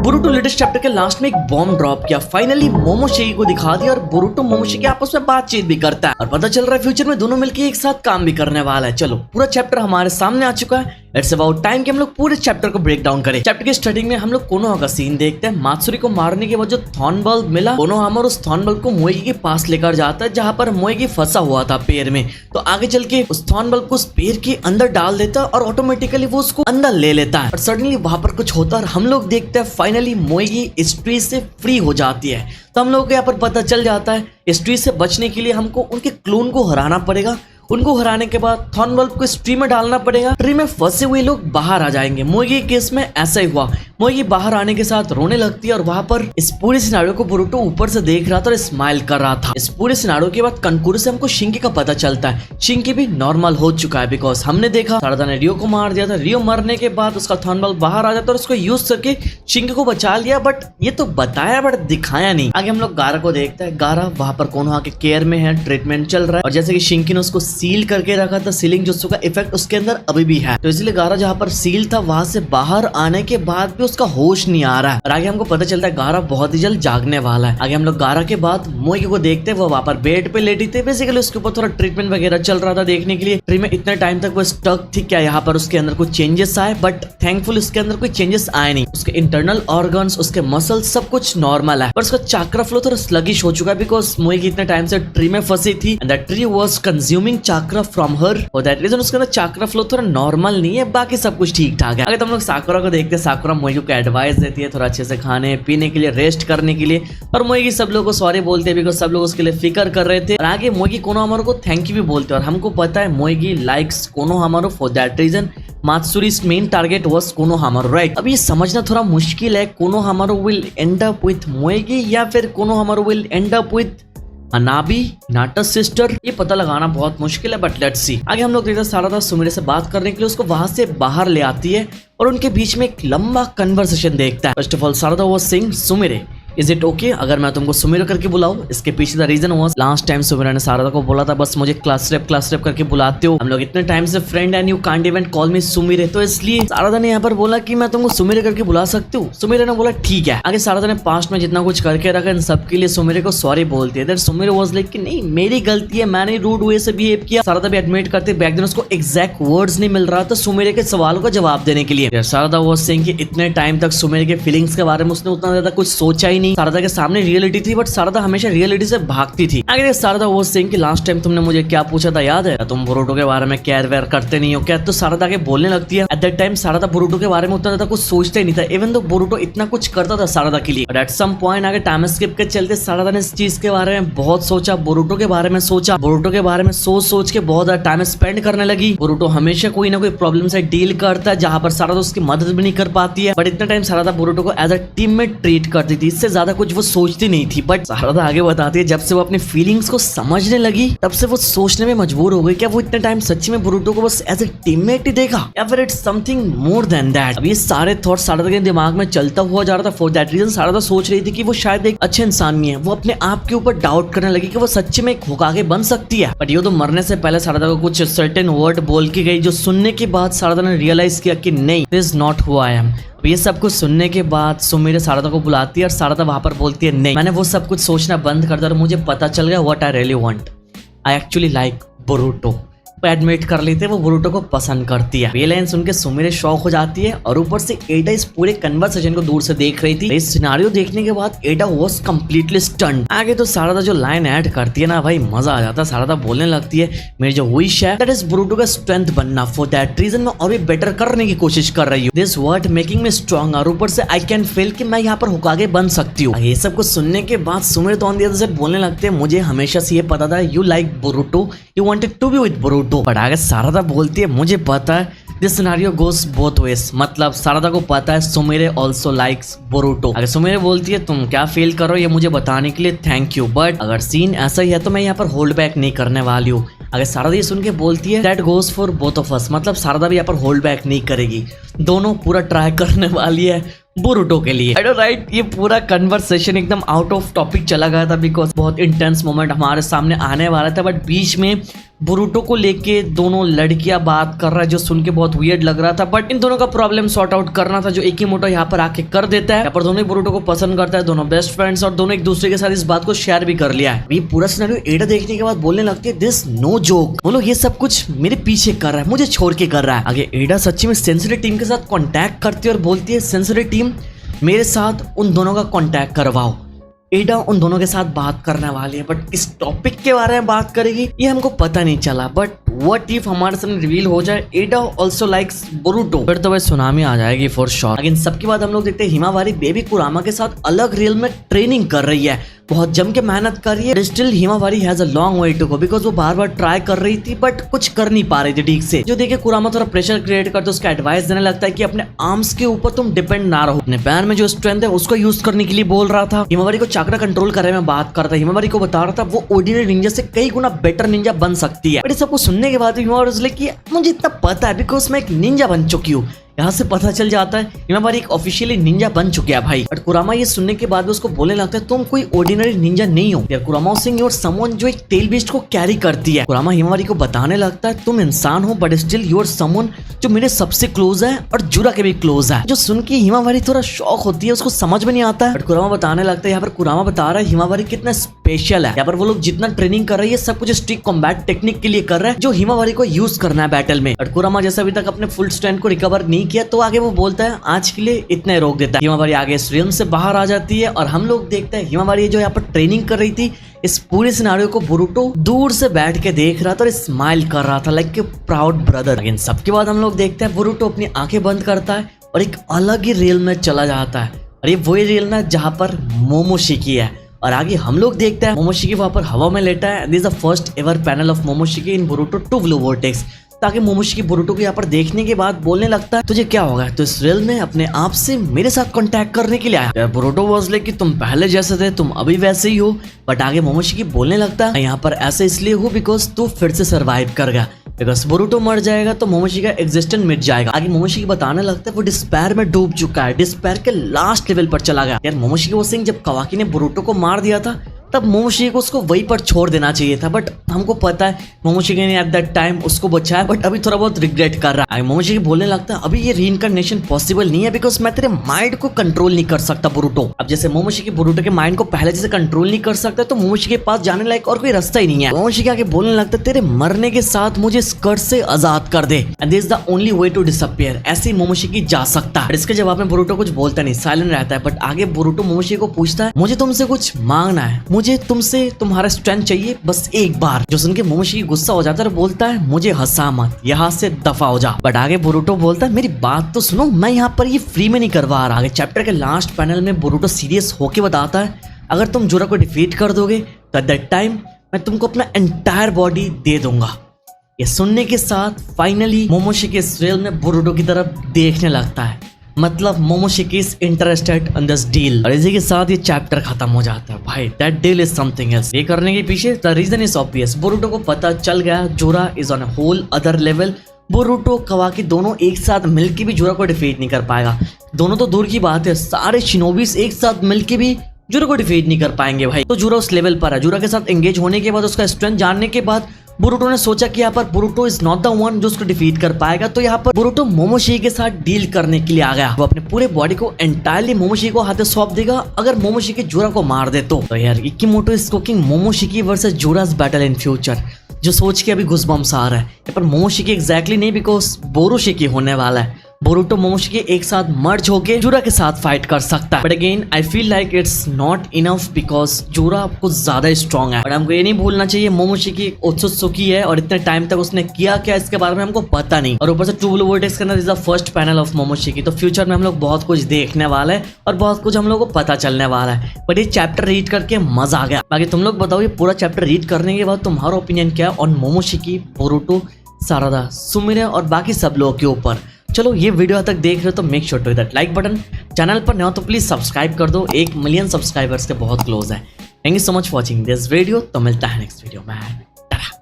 Boruto latest chapter के last में एक बॉम्ब ड्रॉप किया, फाइनली मोमोशेगी को दिखा दिया और बोरुटो मोमोशेगी आपस में बातचीत भी करता है और पता चल रहा है फ्यूचर में दोनों मिलकर एक साथ काम भी करने वाला है। चलो पूरा चैप्टर हमारे सामने आ चुका है। इट्स अबाउट टाइम कि हम लोग पूरे चैप्टर को ब्रेक डाउन करें। चैप्टर के स्टार्टिंग में हम लोग कोनोहा का सीन देखते हैं। मात्सुरी को मारने के बाद जो थॉर्न बल्ब मिला, कोनोहामर उस थॉर्न बल्ब को मोएगी के पास लेकर जाता है जहाँ पर मोएगी फंसा हुआ था पेड़ में। तो आगे चल के उस थॉर्न बल्ब को उस पेड़ के अंदर डाल देता है और ऑटोमेटिकली वो उसको अंदर ले लेता है। और सडनली वहां पर कुछ होता है और हम लोग देखते हैं फाइनली मोएगी इस ट्री से फ्री हो जाती है। तो हम लोग को यहाँ पर पता चल जाता है इस ट्री से बचने के लिए हमको उनके क्लोन को हराना पड़ेगा। उनको हराने के बाद थॉर्न बल्ब को इस ट्री में डालना पड़ेगा। ट्री में फंसे हुए लोग बाहर आ जाएंगे। मोएगी के केस में ऐसा ही हुआ। मोएगी बाहर आने के साथ रोने लगती है और वहां पर इस पूरे सिनारियो को बोरुटो ऊपर से देख रहा था और स्माइल कर रहा था। इस पूरे सिनारियो के बाद कंकुरु से हमको शिंकी का पता चलता है। शिंकी भी नॉर्मल हो चुका है बिकॉज हमने देखा सारदा ने रियो को मार दिया था। रियो मरने के बाद उसका थॉर्न बल्ब बाहर आ जाता है और उसको यूज करके शिंकी को बचा लिया। बट ये तो बताया बट दिखाया नहीं। आगे हम लोग गारा को देखते हैं। गारा वहां पर कोनोहा के केयर में है, ट्रीटमेंट चल रहा है और जैसे कि शिंकी ने उसको सील करके रखा था, सीलिंग जुत्सु का इफेक्ट उसके अंदर अभी भी है। तो इसलिए गारा जहाँ पर सील था वहां से बाहर आने के बाद भी उसका होश नहीं आ रहा है। और आगे हमको पता चलता है गारा बहुत ही जल्द जागने वाला है। आगे हम लोग गारा के बाद मोएगी को देखते हैं। वो वहां पर बेड पे लेटी थे। बेसिकली उसके ऊपर थोड़ा ट्रीटमेंट वगैरह चल रहा था देखने के लिए। ट्री में इतने टाइम तक वो स्टक थी, क्या यहाँ पर उसके अंदर कुछ चेंजेस आए? बट थैंकफुल उसके अंदर कोई चेंजेस आए नहीं। उसके इंटरनल ऑर्गन्स, उसके मसल्स सब कुछ नॉर्मल है। पर उसका चाक्रा फ्लो थोड़ा स्लगिश हो चुका है बिकॉज मोएगी इतने टाइम से ट्री में फंसी थी and that tree was consuming chakra from her. और दैट रीजन उसके अंदर चाक्रा फ्लो थोड़ा नॉर्मल नहीं है। बाकी सब कुछ ठीक ठाक है। आगे तो हम लोग साकुरा को देखते हैं। साकुरा मोएगी को एडवाइस देती है थोड़ा अच्छे से खाने पीने के लिए, रेस्ट करने के लिए। और मोएगी सब लोगों को सॉरी बोलते हैं बिकॉज सब लोग उसके लिए फिकर कर रहे थे। और आगे मोएगी कोनोहामारू को थैंक यू भी बोलते हैं। और हमको पता है Moegi likes Konohamaru for that reason Matsuri's main target was Konohamaru, right? अब ये समझना थोड़ा मुश्किल है Konohamaru will end up with Moegi या फिर Konohamaru will end up with Hanabi नाटा सिस्टर। ये पता लगाना बहुत मुश्किल है बट लेट्स सी। आगे हम लोग देखते हैं सारदा सुमिरे से बात करने के लिए उसको वहां से बाहर ले आती है और उनके बीच में एक लंबा कन्वर्सेशन देखता है। First of all Sarada was saying Sumire is it okay अगर मैं तुमको सुमिरे करके बुलाऊं? इसके पीछे the reason was last time Sumire ने सारदा को बोला था बस मुझे क्लास रेप करके बुलाते हो, हम लोग इतने टाइम से friend and you can't even call me Sumire. तो इसलिए सारदा ने यहाँ पर बोला कि मैं तुमको सुमिरे करके बुला सकती हूँ। सुमिरे ने बोला ठीक है। आगे सारदा ने पास्ट में जितना कुछ करके रखा इन सबके लिए सुमिरे को सॉरी बोलती है। सुमिरे वाज लाइक कि नहीं मेरी गलती है, मैंने रूड वे से बिहेव किया। सारदा भी एडमिट करते बैक देन उसको एग्जैक्ट वर्ड्स नहीं मिल रहा था सुमिरे के सवालों का जवाब देने के लिए। सारदा वाज सेइंग कि इतने टाइम तक सुमिरे के फीलिंग्स के बारे में उसने उतना ज्यादा कुछ सोचा ही नहीं। सारदा के सामने रियलिटी थी बट सारदा हमेशा रियलिटी से भागती थी। आगे सारदा वो सिंह कि लास्ट टाइम तुमने मुझे क्या पूछा था याद है? तुम बोरुटो के बारे में केयर वेयर करते नहीं हो क्या? तो सारदा के बोलने लगती है। At that time Sarada Boruto के बारे में उतना ज्यादा कुछ सोचता ही नहीं था इवन तो बोरुटो इतना कुछ करता था सारदा के लिए। एट सम पॉइंट आगे टाइम स्किप के चलते सारदा ने इस चीज के बारे में बहुत सोचा, बोरुटो के बारे में सोचा। बोरुटो के बारे में सोच के बहुत ज्यादा टाइम स्पेंड करने लगी। बोरुटो हमेशा कोई ना कोई प्रॉब्लम से डील करता है जहां पर सारदा उसकी मदद भी नहीं कर पाती है। बट इतना टाइम सारदा बोरुटो को एज अ टीममेट ट्रीट करती थी, इससे ज्यादा कुछ वो सोचती नहीं थी। बट सारदा आगे बताती है जब से वो अपनी फीलिंग्स को समझने लगी तब से वो सोचने में मजबूर हो गई क्या वो इतने टाइम सच्ची में बोरुटो को बस एज ए टीममेट ही देखा या फिर it's something more than that. अब ये सारे थॉट्स सारदा के दिमाग में चलता हुआ जा रहा था। फॉर दैट रीजन सारदा सोच रही थी कि वो शायद एक अच्छे इंसान नहीं है। वो अपने आप के ऊपर डाउट करने लगी कि वो सच्ची में एक होकागे बन सकती है। बट ये तो मरने से पहले सारदा को कुछ सर्टेन वर्ड बोल के गई जो सुनने के बाद सारदा ने रियलाइज किया कि नहीं this is not who I am. ये सब कुछ सुनने के बाद सुमिरे सारदा को बुलाती है और सारदा वहां पर बोलती है नहीं मैंने वो सब कुछ सोचना बंद कर दिया और मुझे पता चल गया what I really want, I actually like Boruto. Admit कर लेते हैं वो बोरुटो को पसंद करती है। ये लाइन सुन के सुमिरे शॉक हो जाती है और ऊपर से एडा इस पूरे कन्वर्सेशन को दूर से देख रही थी। इस सिनारियो देखने के बाद एडा वाज कंप्लीटली स्टन्ड। आगे तो सारदा जो लाइन ऐड करती है ना भाई मजा आ जाता है। सारदा बोलने लगती है मेरी जो विश है दैट इज बोरुटो का स्ट्रेंथ बनना, फॉर दैट रीजन मैं और भी बेटर करने की कोशिश कर रही हूँ। This word making me strong और ऊपर से आई कैन फील कि मैं यहाँ पर होकागे बन सकती हूँ। ये सब कुछ सुनने के बाद सुमिरे तो ऑन द अदर साइड बोलने लगते हैं मुझे हमेशा से ये पता था you like Boruto, you wanted to be with Boruto. But आगे सारदा बोलती है मुझे पता है this scenario goes both ways, मतलब सारदा को पता है सुमिरे आल्सो लाइक्स बोरुटो। अगर सुमिरे बोलती है तुम क्या फील कर रहे हो ये मुझे बताने के लिए थैंक यू, बट अगर सीन ऐसा ही है तो मैं यहाँ पर होल्ड बैक नहीं करने वाली हूँ। अगर सारदा ये सुन के बोलती है that goes for both of us, मतलब सारदा भी यहाँ पर होल्ड बैक नहीं करेगी, दोनों पूरा ट्राई करने वाली है बोरुटो के लिए। राइट ये पूरा कन्वर्सेशन एकदम आउट ऑफ टॉपिक चला गया था बिकॉज बहुत इंटेंस मोमेंट हमारे सामने आने वाला था बट बीच में बोरुटो को लेके दोनों लड़कियां बात कर रहा है, जो सुन के बहुत वियर्ड लग रहा था, बट इन दोनों का प्रॉब्लम सॉर्ट आउट करना था, जो इकिमोटो यहाँ पर आके कर देता है। यहाँ पर दोनों ही बोरुटो को पसंद करता है, दोनों बेस्ट फ्रेंड्स, और दोनों एक दूसरे के साथ इस बात को शेयर भी कर लिया है। ये पूरा सिनेरियो एडा देखने के बाद बोलने लगती है, दिस नो जोक, वो लोग ये सब कुछ मेरे पीछे कर रहा है, मुझे छोड़ के कर रहा है। आगे एडा सच्ची में सेंसिटिव टीम के साथ कॉन्टैक्ट करती है और बोलती है, सेंसिटिव टीम मेरे साथ उन दोनों का कॉन्टैक्ट करवाओ। एडा उन दोनों के साथ बात करने वाली है, बट इस टॉपिक के बारे में बात करेगी ये हमको पता नहीं चला। बट व्हाट इफ हमारे सामने रिवील हो जाए एडा ऑल्सो लाइक्स बोरुटो, फिर तो भाई सुनामी आ जाएगी फॉर श्योर। लेकिन सबके बाद हम लोग देखते हैं हिमावारी बेबी कुरामा के साथ अलग रियल में ट्रेनिंग कर रही है, बहुत जम के मेहनत कर रही है। Still Himawari has a long way to go, because वो बार बार ट्राई कर रही थी बट कुछ कर नहीं पा रही थी ठीक से। जो देखे कुरामा थोड़ा प्रेशर क्रिएट करते उसका एडवाइस देने लगता है कि अपने आर्म्स के ऊपर तुम डिपेंड ना रहो, अपने पैर में जो स्ट्रेंथ है उसको यूज करने के लिए बोल रहा था। हिमावारी को चाकरा कंट्रोल करने में बात करता है, हिमावारी को बता रहा था वो ऑर्डिनरी निंजा से कई गुना बेटर निंजा बन सकती है। बट सबको सुनने के बाद हिमावारी कि मुझे इतना पता है बिकॉज मैं एक निंजा बन चुकी हूँ। यहाँ से पता चल जाता है हिमावारी एक ऑफिशियली निंजा बन चुकी है भाई। बट कुरामा ये सुनने के बाद भी उसको बोलने लगता है, तुम कोई ऑर्डिनरी निंजा नहीं हो यार, कुरामा सिंह योर समवन जो एक टेल बीस्ट को कैरी करती है। कुरामा हिमावारी को बताने लगता है, तुम इंसान हो बट स्टिल योर समवन जो मेरे सबसे क्लोज है और जुरा के भी क्लोज है। जो सुन के हिमावारी थोड़ा शॉक होती है, उसको समझ में नहीं आता है। बट कुरामा बताने लगता है, यहाँ पर कुरामा बता रहा है हिमावारी कितना स्पेशल है। यहाँ पर वो लोग जितना ट्रेनिंग कर रही है सब कुछ स्ट्रिक्ट कॉम्बैट टेक्निक के लिए कर रहा है, जो हिमावारी को यूज करना है बैटल में। बट कुरामा जैसे अभी तक अपने फुल स्ट्रेंथ को रिकवर नहीं किया, तो आगे वो बोलता है आज के लिए इतने रोक देता है। हिमावारी आगे इस रियम से बाहर आ जाती है और हम लोग देखते हैं हिमावारी जो यहाँ पर ट्रेनिंग कर रही थी, इस पूरे सिनारियो को बोरुटो दूर से बैठ के देख रहा था और स्माइल कर रहा था लाइक ए प्राउड ब्रदर। लेकिन सबके बाद हम लोग देखते हैं बोरुटो अपनी आंखें बंद करता है और एक अलग ही रियल में चला जाता है, और ये वही रियल में जहाँ पर मोमोशिकी है। और आगे हम लोग देखते हैं मोमोशिकी वहां पर हवा में लेटा है। This is the first ever panel of Momoshiki in Boruto 2 blue vortex. ताकि मोमोशिकी बोरुटो को यहाँ पर देखने के बाद बोलने लगता है, तुझे क्या होगा, तो इस रियल में अपने आप से मेरे साथ कांटेक्ट करने के लिए आया। बोरुटो वाज लाइक कि तुम पहले जैसे थे तुम अभी वैसे ही हो। बट आगे मोमोशिकी बोलने लगता है, यहाँ पर ऐसे इसलिए हो बिकॉज तू फिर से सर्वाइव कर गया, बिकॉज बोरुटो मर जाएगा तो मोमोशिकी का एग्जिस्टेंस मिट जाएगा। आगे मोमोशिकी बताने लगता है वो डिस्पेयर में डूब चुका है, डिस्पेयर के लास्ट लेवल पर चला गया। यार मोमोशिकी वो सिंह जब कावाकी ने बोरुटो को मार दिया था तब मोमोशिकी को उसको वहीं पर छोड़ देना चाहिए था, बट हमको पता है मोमोशिकी ने एट दैट टाइम उसको बचाया, बट अभी थोड़ा बहुत रिग्रेट कर रहा है। मोमोशिकी बोलने लगता है अभी ये रीइंकार्नेशन पॉसिबल नहीं है बिकॉज मैं तेरे माइंड को कंट्रोल नहीं कर सकता बोरुटो। अब जैसे मोमोशिकी बोरुटो के माइंड को पहले जैसे कंट्रोल नहीं कर सकता, तो मोमोशिकी के पास जाने लायक और कोई रास्ता ही नहीं है। मोमोशिकी आगे बोलने लगता है, तेरे मरने के साथ मुझे इस कर्ज से आजाद कर दे, and this is the only way to disappear. ऐसे ही मोमोशिकी जा सकता है। इसके जवाब में बोरुटो कुछ बोलता नहीं, साइलेंट रहता है। बट आगे बोरुटो मोमोशिकी को पूछता है, मुझे तुमसे कुछ मांगना है, मुझे तुमसे तुम्हारा स्ट्रेंथ चाहिए बस एक बार। जो सुन के मोमोशिकी गुस्सा हो जाता है और बोलता है, मुझे हंसा मत, यहाँ से दफा हो जा। बट आगे बोरुटो बोलता है, मेरी बात तो सुनो, मैं यहाँ पर ये फ्री में नहीं करवा रहा। आगे चैप्टर के लास्ट पैनल में बोरुटो सीरियस होके बताता है, अगर तुम जुरा को डिफीट कर दोगे तो एट दैट टाइम मैं तुमको अपना एंटायर बॉडी दे दूंगा। ये सुनने के साथ फाइनली मोमोशिकी इस रियल में बोरुटो की तरफ देखने लगता है, मतलब Momoshiki is interested in this deal. और इसी के साथ ये चैप्टर खत्म हो जाता है। भाई that deal is something else. ये करने के पीछे the reason is obvious. Boruto को पता चल गया Jura is on a whole other level. Boruto Kawaki दोनों एक साथ मिलके भी जोरा को डिफीट नहीं कर पाएगा। दोनों तो दूर की बात है, सारे शिनोबीस एक साथ मिलके भी जोरा को डिफीट नहीं कर पाएंगे भाई। तो जोरा उस लेवल पर है। जोरा के साथ एंगेज होने के बाद, उसका स्ट्रेंथ जानने के बाद बोरुटो ने सोचा कि यहाँ पर Boruto is not the one जो उसको डिफीट कर पाएगा। तो यहाँ पर बोरुटो मोमोशिकी के साथ डील करने के लिए आ गया। वो अपने पूरे बॉडी को एंटायरली मोमोशिकी को हाथ सौंप देगा अगर मोमोशिकी जोरा को मार दे तो। यार Ikemoto is cooking Momoshiki versus Jura's battle in future, जो सोच के अभी गुज़बम्स आ रहा है। यहाँ पर मोमोशिकी एग्जैक्टली नहीं बिकॉज बोरुशिकी होने वाला है। बोरुटो मोमोशिकी एक साथ मर्ज होके जोरा के साथ फाइट कर सकता है। But again I feel like it's not enough because जोरा कुछ ज्यादा स्ट्रॉन्ग है। बट हमको ये नहीं भूलना चाहिए मोमोशिकी ओत्सुत्सुकी है और इतने टाइम तक उसने किया क्या इसके बारे में हमको पता नहीं। और ऊपर से 2 ब्लू वोर्टेक्स के अंदर is the first panel of Momoshiki. तो फ्यूचर में हम लोग बहुत कुछ देखने वाला है और बहुत कुछ हम लोग को पता चलने वाला है। बट ये चैप्टर रीड करके मजा आ गया। बाकी तुम लोग बताओ ये पूरा चैप्टर रीड करने के बाद तुम्हारा ओपिनियन क्या है ऑन मोमोशिकी, बोरुटो, सारादा, सुमिरे और बाकी सब लोगों के ऊपर। चलो ये वीडियो तक देख रहे हो तो make sure to hit that like button. Channel पर नया हो तो प्लीज सब्सक्राइब कर दो, 1 मिलियन सब्सक्राइबर्स के बहुत क्लोज है। Thank you so much for watching this video. तो मिलता है नेक्स्ट वीडियो में।